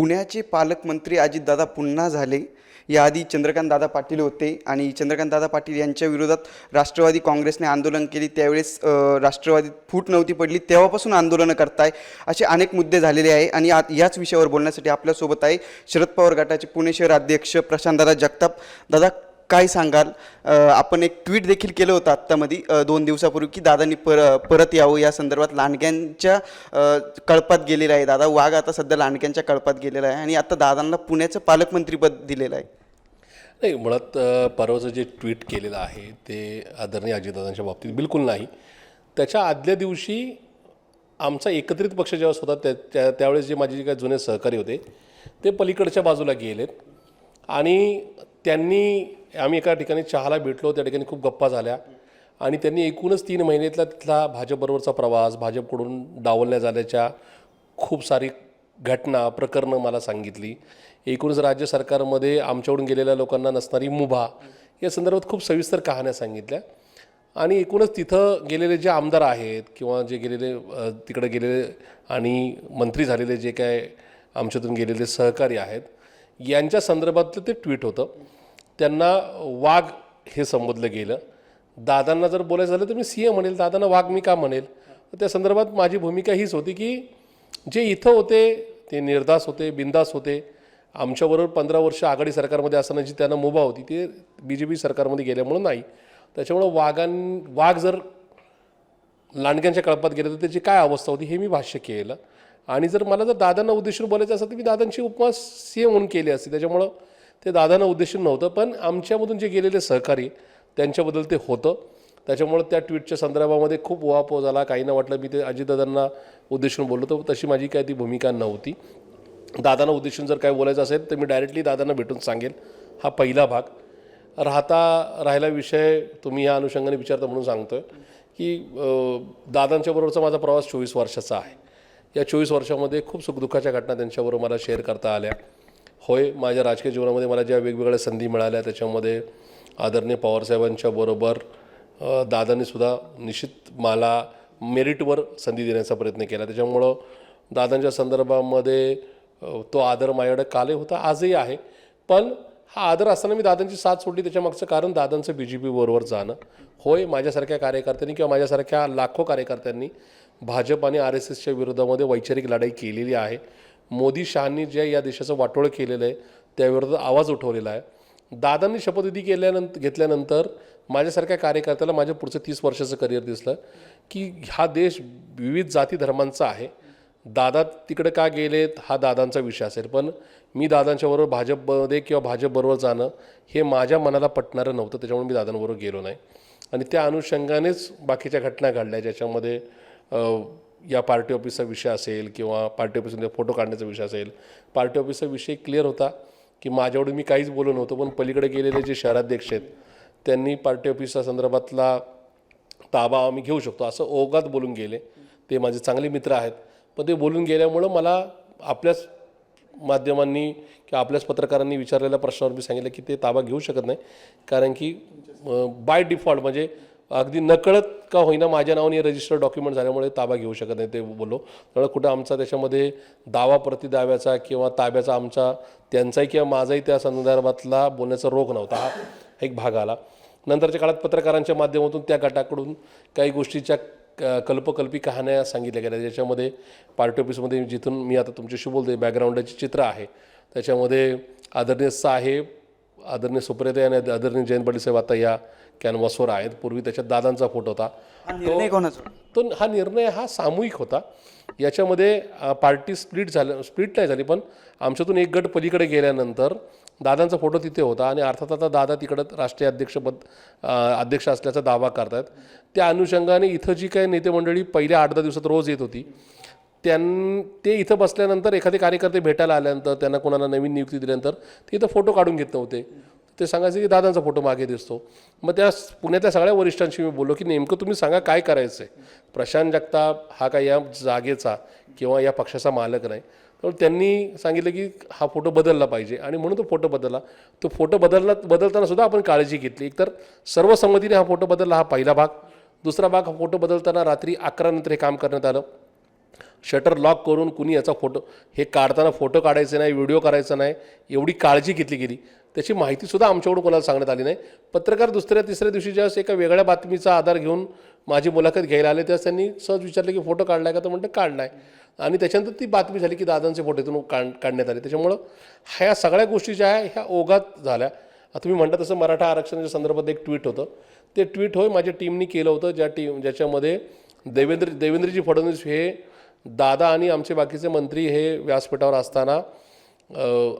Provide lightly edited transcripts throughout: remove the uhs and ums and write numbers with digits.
पुण्याचे पालकमंत्री अजितदादा पुन्हा झाले. याआधी चंद्रकांतदादा पाटील होते आणि चंद्रकांतदादा पाटील यांच्या विरोधात राष्ट्रवादी काँग्रेसने आंदोलन केली. त्यावेळेस राष्ट्रवादीत फूट नव्हती पडली, तेव्हापासून आंदोलनं करताय. असे अनेक मुद्दे झालेले आहे आणि याच विषयावर बोलण्यासाठी आपल्यासोबत आहे शरद पवार गटाचे पुणे शहर अध्यक्ष प्रशांतदादा जगताप. दादा, काय सांगाल? आपण एक ट्विट देखील केलं होतं आत्तामध्ये 2 दिवसापूर्वी की दादांनी परत यावं. या संदर्भात लांडग्यांच्या कळपात गेलेला आहे. दादा वाघ आता सध्या लांडग्यांच्या कळपात गेलेला आहे आणि आता दादांना पुण्याचं पालकमंत्रीपद दिलेलं आहे. नाही, मुळात परवाचं जे ट्विट केलेलं आहे ते आदरणीय अजितदादांच्या बाबतीत बिलकुल नाही. त्याच्या आदल्या दिवशी आमचा एकत्रित पक्ष ज्यावेळेस होता त्यावेळेस जे माझे जे काही जुने सहकारी होते ते पलीकडच्या बाजूला गेलेत आणि आम्ही एका ठिकाणी चहाला भेटलो. त्या ठिकाणी खूप गप्पा झाल्या आणि त्यांनी एकूणच 3 महिन्यातला तिथला भाजपबरोबरचा प्रवास, भाजपकडून डावलण्यात झाल्याच्या खूप सारी घटना प्रकरणं मला सांगितली. एकूणच राज्य सरकारमध्ये आमच्याकडून गेलेल्या लोकांना नसणारी मुभा या संदर्भात खूप सविस्तर कहाण्या सांगितल्या आणि एकूणच तिथं गेलेले जे आमदार आहेत किंवा जे गेलेले तिकडे गेलेले आणि मंत्री झालेले जे काय आमच्यातून गेलेले सहकारी आहेत यांच्या संदर्भातलं ते ट्विट होतं. त्यांना वाघ हे संबोधलं गेलं. दादांना जर बोलायचं झालं तर मी सिंह म्हणेल, दादांना वाघ मी का म्हणेल? त्या संदर्भात माझी भूमिका हीच होती की जे इथं होते ते निर्धास होते, बिंदास होते. आमच्याबरोबर 15 वर्ष आघाडी सरकारमध्ये असताना जी त्यांना मुभा होती ते BJP सरकारमध्ये गेल्यामुळं नाही. त्याच्यामुळं वाघ जर लांडग्यांच्या कळपात गेलं तर त्याची काय अवस्था होती हे मी भाष्य केलं. आणि जर मला दादांना उद्देशून बोलायचं असेल तर मी दादांची उपमा सिंह म्हणून केली असती. त्याच्यामुळं ते दादांना उद्देशून नव्हतं, पण आमच्यामधून जे गेलेले सहकारी त्यांच्याबद्दल ते होतं. त्याच्यामुळं त्या ट्विटच्या संदर्भामध्ये खूप उहापोह झाला. काहींना वाटलं मी ते अजितदादांना उद्देशून बोललो, तर तशी माझी काय ती भूमिका नव्हती. दादांना उद्देशून जर काय बोलायचं असेल तर मी डायरेक्टली दादांना भेटून सांगेल. हा पहिला भाग. राहिला विषय तुम्ही या अनुषंगाने विचारता म्हणून सांगतो आहे की दादांच्या बरोबरचा माझा प्रवास 24 वर्षाचा आहे. या 24 वर्षामध्ये खूप सुखदुःखाच्या घटना त्यांच्याबरोबर मला शेअर करता आल्या. होय, माझ्या राजकीय जीवनामध्ये मला ज्या वेगवेगळ्या संधी मिळाल्या त्याच्यामध्ये आदरणीय पवारसाहेबांच्या बरोबर दादांनीसुद्धा निश्चित मला मेरिटवर संधी देण्याचा प्रयत्न केला. त्याच्यामुळं दादांच्या संदर्भामध्ये तो आदर माझ्याकडे कालही होता, आजही आहे. पण हा आदर असताना मी दादांची साथ सोडली त्याच्यामागचं कारण दादांचं BJP बरोबर जाणं. होय, माझ्यासारख्या कार्यकर्त्यांनी किंवा माझ्यासारख्या लाखो कार्यकर्त्यांनी भाजप आणि RSSच्या विरोधामध्ये वैचारिक लढाई केलेली आहे. मोदी शहांनी जे या देशाचं वाटोळं केलेलं आहे त्याविरोधात आवाज उठवलेला आहे. दादांनी शपथविधी घेतल्यानंतर माझ्यासारख्या कार्यकर्त्याला माझ्या पुढचं 30 वर्षाचं करिअर दिसलं की हा देश विविध जाती धर्मांचा आहे. दादा तिकडे का गेलेत हा दादांचा विषय असेल, पण मी दादांच्याबरोबर भाजपमध्ये किंवा भाजपबरोबर जाणं हे माझ्या मनाला पटणारं नव्हतं. त्याच्यामुळे मी दादांबरोबर गेलो नाही आणि त्या अनुषंगानेच बाकीच्या घटना घडल्या ज्याच्यामध्ये या पार्टी ऑफिसचा विषय असेल किंवा पार्टी ऑफिसमध्ये फोटो काढण्याचा विषय असेल. पार्टी ऑफिसचा विषय क्लिअर होता की माझ्याकडून मी काहीच बोललो नव्हतं, पण पलीकडे गेलेले जे शहराध्यक्ष आहेत त्यांनी पार्टी ऑफिसच्या संदर्भातला ताबा आम्ही घेऊ शकतो असं ओघात बोलून गेले. ते माझे चांगले मित्र आहेत, पण ते बोलून गेल्यामुळं मला आपल्याच माध्यमांनी किंवा आपल्याच पत्रकारांनी विचारलेल्या प्रश्नावर मी सांगितलं की ते ताबा घेऊ शकत नाही, कारण की बाय डिफॉल्ट म्हणजे अगदी नकळत का होईना माझ्या नावाने रजिस्टर डॉक्युमेंट झाल्यामुळे ताबा घेऊ शकत नाही ते बोललो. त्यामुळे कुठं आमचा त्याच्यामध्ये दावा प्रतिदाव्याचा किंवा ताब्याचा आमचा त्यांचाही किंवा माझाही त्या संदर्भातला बोलण्याचा रोग नव्हता. हा एक भाग आला. नंतरच्या काळात पत्रकारांच्या माध्यमातून त्या गटाकडून काही गोष्टीच्या कल्पकल्पी कहाण्या सांगितल्या गेल्या, ज्याच्यामध्ये पार्टी ऑफिसमध्ये जिथून मी आता तुमच्याशी बोलतोय बॅकग्राऊंडाची चित्र आहे त्याच्यामध्ये आदरणीय साहेब, आदरणीय सुप्रियाताई आणि आदरणीय जयंत पाटील साहेब आता या कॅनव्हासवर आहेत. पूर्वी त्याच्यात दादांचा फोटो होता. तो हा निर्णय हा सामूहिक होता. याच्यामध्ये पार्टी स्प्लिट नाही झाली, पण आमच्यातून एक गट पलीकडे गेल्यानंतर दादांचा फोटो तिथे होता आणि अर्थात आता दादा तिकडं राष्ट्रीय अध्यक्ष असल्याचा दावा करतात. त्या अनुषंगाने इथं जी काही नेते मंडळी पहिल्या 8-10 दिवसात रोज येत होती ते इथं बसल्यानंतर एखादे कार्यकर्ते भेटायला आल्यानंतर त्यांना कोणाला नवीन नियुक्ती दिल्यानंतर ते इथं फोटो काढून घेत नव्हते. ते सांगायचं की दादांचा फोटो मागे दिसतो. मग त्या पुण्यातल्या सगळ्या वरिष्ठांशी मी बोललो की नेमकं तुम्ही सांगा काय करायचं आहे. प्रशांत जगताप हा काय या जागेचा किंवा या पक्षाचा मालक नाही. तर त्यांनी सांगितलं की हा फोटो बदलला पाहिजे आणि म्हणून तो फोटो बदलला. तो फोटो बदलताना सुद्धा आपण काळजी घेतली. एकतर सर्वसंमतीने हा फोटो बदलला, हा पहिला भाग. दुसरा भाग, हा फोटो बदलताना रात्री 11 नंतर हे काम करण्यात आलं शटर लॉक करून कुणी याचा फोटो हे काढताना फोटो काढायचे नाही, व्हिडिओ करायचा नाही, एवढी काळजी घेतली गेली. त्याची माहितीसुद्धा आमच्याकडून कोणाला सांगण्यात आली नाही. पत्रकार दुसऱ्या तिसऱ्या दिवशी ज्यावेळेस एका वेगळ्या बातमीचा आधार घेऊन माझी मुलाखत घ्यायला आले त्यावेळेस त्यांनी सहज विचारले की फोटो काढलाय का, तर म्हणते काढलाय. आणि त्याच्यानंतर ती बातमी झाली की दादांचे फोटो इथून काढण्यात आले. त्याच्यामुळं ह्या सगळ्या गोष्टी ज्या आहे ह्या ओघात झाल्या. आता तुम्ही म्हणता तसं मराठा आरक्षणाच्या संदर्भात एक ट्विट होतं, ते ट्विट होय माझ्या टीमनी केलं होतं, ज्याच्यामध्ये देवेंद्रजी फडणवीस हे दादा आणि आमचे बाकीचे मंत्री हे व्यासपीठावर असताना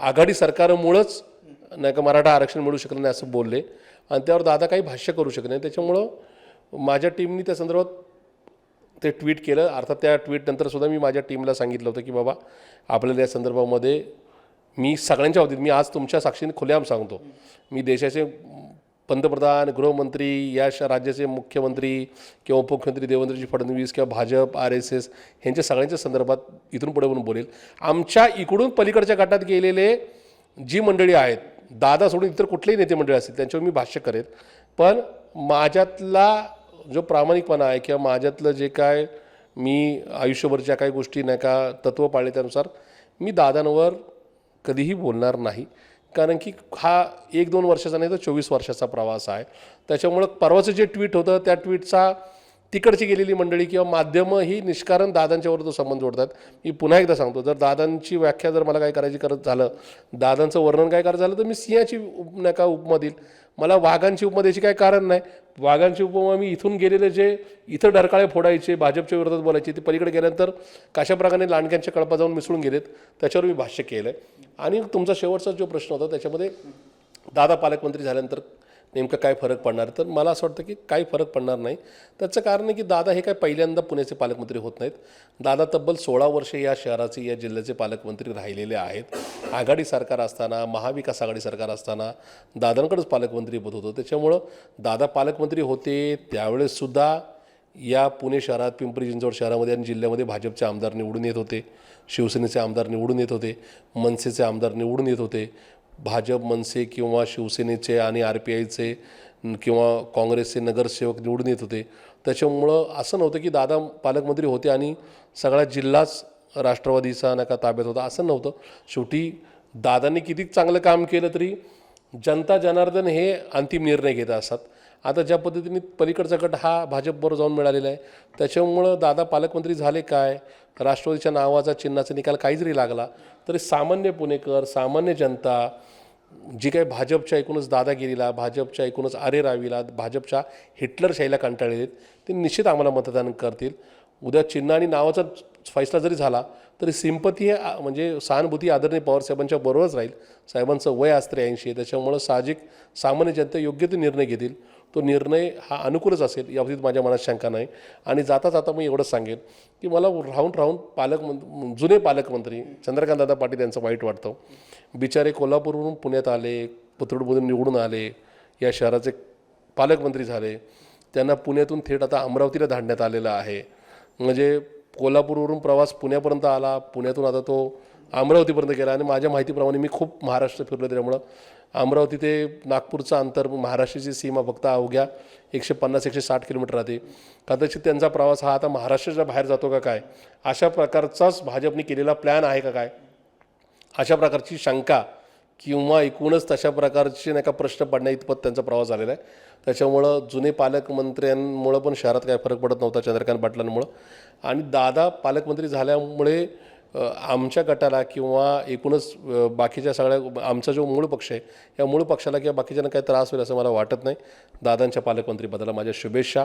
आघाडी सरकारमुळंच नाही का मराठा आरक्षण मिळू शकलं नाही असं बोलले आणि त्यावर दादा काही भाष्य करू शकले नाही. त्याच्यामुळं माझ्या टीमनी त्या संदर्भात ते ट्विट केलं. अर्थात त्या ट्विटनंतर सुद्धा मी माझ्या टीमला सांगितलं होतं की बाबा आपल्याला या संदर्भामध्ये मी सगळ्यांच्या बाबतीत मी आज तुमच्या साक्षीने खुलेआम सांगतो, मी देशाचे पंतप्रधान, गृहमंत्री, या राज्याचे मुख्यमंत्री किंवा उपमुख्यमंत्री देवेंद्रजी फडणवीस किंवा भाजप, RSS ह्यांच्या सगळ्यांच्या संदर्भात इथून पुढे म्हणून बोलेल. आमच्या इकडून पलीकडच्या गटात गेलेले जी मंडळी आहेत, दादा सोडून इतर कुठलेही नेते मंडळी असतील त्यांच्यावर मी भाष्य करेन. पण माझ्यातला जो प्रामाणिकपणा आहे किंवा माझ्यातलं जे काय मी आयुष्यभरच्या काही गोष्टी नाही का तत्त्व पाळले त्यानुसार मी दादांवर कधीही बोलणार नाही. कारण की हा 1-2 वर्षाचा नाही तर 24 वर्षाचा प्रवास आहे. त्याच्यामुळं परवाचं जे ट्विट होतं त्या ट्विटचा तिकडची गेलेली मंडळी किंवा माध्यमं ही निष्कारण दादांच्यावर तो संबंध जोडतात. मी पुन्हा एकदा सांगतो, जर दादांची व्याख्या जर मला काय करायची करत झालं, दादांचं वर्णन काय करायचं झालं तर मी सिंहाची नाही का उपमा देईल. मला वाघांची उपमा द्यायची काय कारण नाही. वाघांची उपमा मी इथून गेलेले जे इथं डरकाळे फोडायचे, भाजपच्या विरोधात बोलायचे, ते पलीकडे गेल्यानंतर कशा प्रकारे लांडग्यांच्या कळपा जाऊन मिसळून गेलेत त्याच्यावर मी भाष्य केलं आहे. आणि तुमचा शेवटचा जो प्रश्न होता त्याच्यामध्ये दादा पालकमंत्री झाल्यानंतर नेमकं काय फरक पडणार, तर मला असं वाटतं की काही फरक पडणार नाही. त्याचं कारण आहे की दादा हे काय पहिल्यांदा पुण्याचे पालकमंत्री होत नाहीत. दादा तब्बल 16 वर्षे या शहराचे या जिल्ह्याचे पालकमंत्री राहिलेले आहेत. आघाडी सरकार असताना, महाविकास आघाडी सरकार असताना दादांकडेच पालकमंत्री पद होतं. त्याच्यामुळं दादा पालकमंत्री होते त्यावेळेससुद्धा या पुणे शहरात, पिंपरी चिंचवड शहरामध्ये आणि जिल्ह्यामध्ये भाजपचे आमदार निवडून येत होते, शिवसेनेचे आमदार निवडून येत होते, मनसेचे आमदार निवडून येत होते. भाजप, मनसे किंवा शिवसेनेचे आणि RPIचे किंवा काँग्रेसचे नगरसेवक निवडून येत होते. त्याच्यामुळं असं नव्हतं की दादा पालकमंत्री होते आणि सगळा जिल्हाच राष्ट्रवादीचा नका ताब्यात होता, असं नव्हतं. शेवटी दादांनी किती चांगलं काम केलं तरी जनता जनार्दन हे अंतिम निर्णय घेत असतात. आता ज्या पद्धतीने पलीकडचा गट हा भाजपबरोबर जाऊन मिळालेला आहे त्याच्यामुळं दादा पालकमंत्री झाले काय, राष्ट्रवादीच्या नावाचा चिन्हाचा निकाल काही जरी लागला तरी सामान्य पुणेकर, सामान्य जनता जी काही भाजपच्या एकूणच दादागिरीला, भाजपच्या एकूणच आरे रावीला, भाजपच्या हिटलरशाहीला कंटाळलेत ते निश्चित आम्हाला मतदान करतील. उद्या चिन्ह आणि नावाचा फैसला जरी झाला तरी सिंपती म्हणजे सहानुभूती आदरणीय पवारसाहेबांच्या बरोबरच राहील. साहेबांचं वय आज 83 आहे. त्याच्यामुळं साहजिक सामान्य जनता योग्य ते निर्णय घेतील. तो निर्णय हा अनुकूलच असेल याबाबतीत माझ्या मनात शंका नाही. आणि जाता जाता मी एवढंच सांगेन की मला राहून जुने पालकमंत्री चंद्रकांत दादा पाटील यांचं वाईट वाटतं. बिचारे कोल्हापूरवरून पुण्यात आले, कोथरूडमधून निवडून आले, या शहराचे पालकमंत्री झाले. त्यांना पुण्यातून थेट आता अमरावतीला धाडण्यात आलेलं आहे. म्हणजे कोल्हापूरवरून प्रवास पुण्यापर्यंत आला, पुण्यातून आता तो अमरावतीपर्यंत गेला. आणि माझ्या माहितीप्रमाणे मी खूप महाराष्ट्र फिरलो त्यामुळं अमरावती ते नागपूरचं अंतर, महाराष्ट्राची सीमा फक्त अवघ्या 150-160 किलोमीटर राहते. कदाचित त्यांचा प्रवास हा आता महाराष्ट्राच्या बाहेर जातो का काय, अशा प्रकारचाच भाजपने केलेला प्लॅन आहे का काय, अशा प्रकारची शंका किंवा एकूणच तशा प्रकारचे नाही का प्रश्न पडण्या इतपत त्यांचा प्रवास झालेला आहे. त्याच्यामुळं जुने पालकमंत्र्यांमुळं पण शहरात काय फरक पडत नव्हता चंद्रकांत पाटलांमुळं. आणि दादा पालकमंत्री झाल्यामुळे आमच्या गटाला किंवा एकूणच बाकीच्या सगळ्या आमचा जो मूळ पक्ष आहे या मूळ पक्षाला किंवा बाकीच्यांना काही त्रास होईल असं मला वाटत नाही. दादांच्या पालकमंत्रीपदाला माझ्या शुभेच्छा.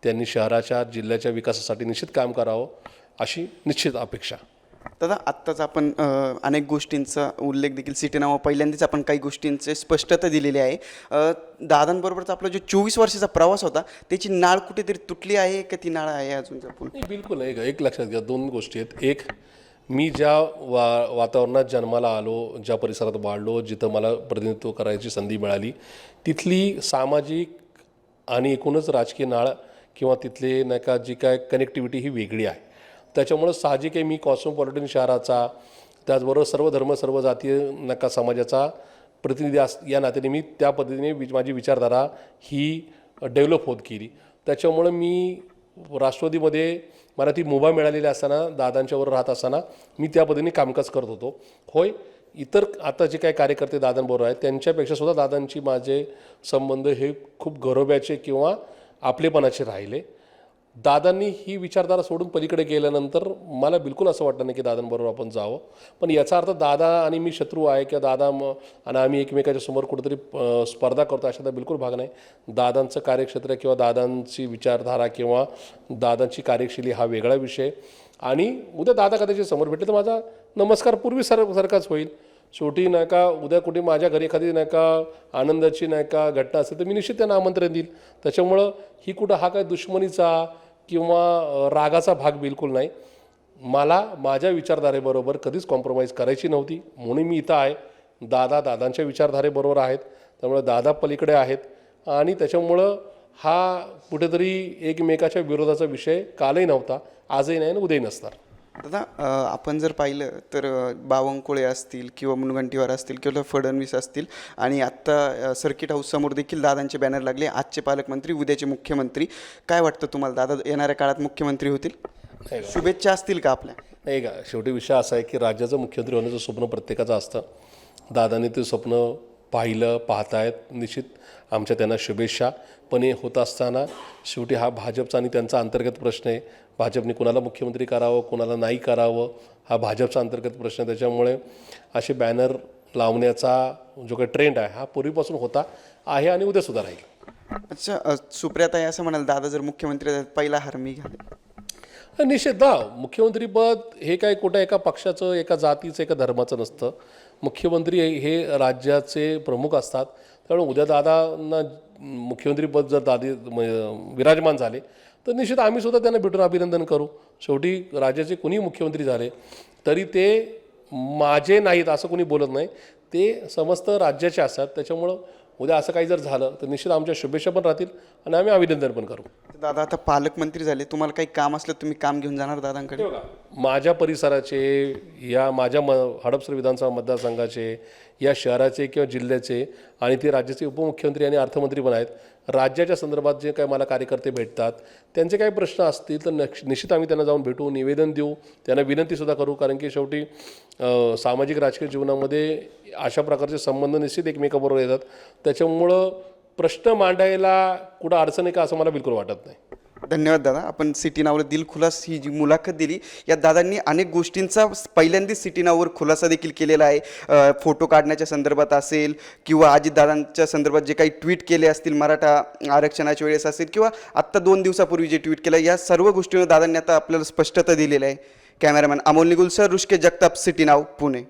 त्यांनी शहराच्या, जिल्ह्याच्या विकासासाठी निश्चित काम करावं अशी निश्चित अपेक्षा. दादा आत्ताच आपण अनेक गोष्टींचा उल्लेख देखील सिटी नावा पहिल्यांदाच आपण काही गोष्टींचे स्पष्टता दिलेली आहे. दादांबरोबरचा आपला जो 24 वर्षाचा प्रवास होता त्याची नाळ कुठेतरी तुटली आहे का ती नाळ आहे अजून जपून? नाही, बिलकुल नाही. एक लक्षात घ्या, 2 गोष्टी आहेत. एक, मी ज्या वातावरणात जन्माला आलो, ज्या परिसरात वाढलो, जिथं मला प्रतिनिधित्व करायची संधी मिळाली तिथली सामाजिक आणि एकूणच राजकीय नाळ किंवा तिथले नाही का जी काय कनेक्टिव्हिटी ही वेगळी आहे. त्याच्यामुळं साहजिक आहे मी कॉस्मोपॉलिटन शहराचा, त्याचबरोबर सर्व धर्म सर्व जातीय नका समाजाचा प्रतिनिधी या नात्याने मी त्या पद्धतीने माझी विचारधारा ही डेव्हलप होत गेली. त्याच्यामुळं मी राष्ट्रवादीमध्ये मला ती मुभा मिळालेली असताना दादांच्यावर राहत असताना मी त्या पद्धतीने कामकाज करत होतो. होय, इतर आता जे काही कार्यकर्ते दादांबरोबर आहेत त्यांच्यापेक्षा सुद्धा दादांची माझे संबंध हे खूप गौरवाचे किंवा आपलेपणाचे राहिले. दादांनी ही विचारधारा सोडून पलीकडे गेल्यानंतर मला बिलकुल असं वाटलं नाही की दादांबरोबर आपण जावं. पण याचा अर्थ दादा आणि मी शत्रू आहे किंवा आणि आम्ही एकमेकाच्या समोर कुठेतरी स्पर्धा करतो अशाचा बिलकुल भाग नाही. दादांचं कार्यक्षेत्र किंवा दादांची विचारधारा किंवा दादांची कार्यशैली हा वेगळा विषय. आणि उद्या दादा कदाचित समोर भेटले तर माझा नमस्कार पूर्वी सारखाच होईल. शेवटी नाही का उद्या कुठे माझ्या घरी एखादी नाही का आनंदाची नाही का घटना असेल तर मी निश्चित त्यांना आमंत्रण देईल. त्याच्यामुळं ही कुठं हा काय दुश्मनीचा किंवा रागाचा भाग बिलकुल नाही. मला माझ्या विचारधारेबरोबर कधीच कॉम्प्रोमाइज करायची नव्हती म्हणून मी इथं आहे. दादांच्या विचारधारेबरोबर आहेत, त्यामुळे दादा पलीकडे आहेत आणि त्याच्यामुळं हा कुठेतरी एकमेकाच्या विरोधाचा विषय कालही नव्हता, आजही नाही आणि उद्याही नसणार. दादा आपण जर पाहिलं तर बावनकुळे असतील किंवा मुनगंटीवार असतील किंवा फडणवीस असतील आणि आत्ता सर्किट हाऊससमोर देखील दादांचे बॅनर लागले, आजचे पालकमंत्री उद्याचे मुख्यमंत्री. काय वाटतं तुम्हाला, दादा येणाऱ्या काळात मुख्यमंत्री होतील? शुभेच्छा असतील का आपल्या? नाही का, शेवटी विषय असा आहे की राज्याचं मुख्यमंत्री होण्याचं स्वप्न प्रत्येकाचं असतं. दादांनी ते स्वप्न पाहतायत, निश्चित आमच्या त्यांना शुभेच्छा. पण हे होत असताना शेवटी हा भाजपचा आणि त्यांचा अंतर्गत प्रश्न आहे. भाजपने कुणाला मुख्यमंत्री करावं कुणाला नाही करावं हा भाजपचा अंतर्गत प्रश्न आहे. त्याच्यामुळे असे बॅनर लावण्याचा जो काही ट्रेंड आहे हा पूर्वीपासून होता आहे आणि उद्यासुद्धा राहील. अच्छा, सुप्रियाताई असं म्हणाल, दादा जर मुख्यमंत्री झाले पहिला हार मी घालेल. निश्चित मुख्यमंत्रीपद हे काय कुठं एका पक्षाचं एका जातीचं एका धर्माचं नसतं. मुख्यमंत्री हे राज्याचे प्रमुख असतात. त्यामुळे उद्या दादांना मुख्यमंत्रीपद जर विराजमान झाले तर निश्चित आम्ही सुद्धा त्यांना भेटून अभिनंदन करू. शेवटी राज्याचे कुणी मुख्यमंत्री झाले तरी ते माझे नाहीत असं कोणी बोलत नाही, ते समस्त राज्याचे असतात. त्याच्यामुळं उद्या असं काही जर झालं तर निश्चित आमच्या शुभेच्छा पण राहतील आणि आम्ही अभिनंदन पण करू. दादा आता पालकमंत्री झाले, तुम्हाला काही काम असलं तुम्ही काम घेऊन जाणार दादांकडे? माझ्या परिसराचे या माझ्या हडपसर विधानसभा मतदारसंघाचे या शहराचे किंवा जिल्ह्याचे आणि ते राज्याचे उपमुख्यमंत्री आणि अर्थमंत्री पण आहेत. राज्याच्या संदर्भात जे काही मला कार्यकर्ते भेटतात त्यांचे काही प्रश्न असतील तर निश्चित आम्ही त्यांना जाऊन भेटू, निवेदन देऊ, त्यांना विनंतीसुद्धा करू. कारण की शेवटी सामाजिक राजकीय जीवनामध्ये अशा प्रकारचे संबंध निश्चित एकमेकाबरोबर येतात. त्याच्यामुळं प्रश्न मांडायला कुठं अडचण आहे का असं मला बिलकुल वाटत नाही. धन्यवाद दादा. आपण सिटी नावला दिलखुलास ही जी मुलाखत दिली, या दादांनी अनेक गोष्टींचा पहिल्यांदाच सिटी नाववर खुलासा देखील केलेला आहे. फोटो काढण्याच्या संदर्भात असेल किंवा अजितदादांच्या संदर्भात जे काही ट्विट केले असतील मराठा आरक्षणाच्या वेळेस असेल किंवा आत्ता 2 दिवसापूर्वी जे ट्विट केलं, या सर्व गोष्टींवर दादांनी आता आपल्याला स्पष्टता दिलेली आहे. कॅमेरामॅन अमोल निगुलसर, ऋषिकेश जगताप, सिटी नाव, पुणे.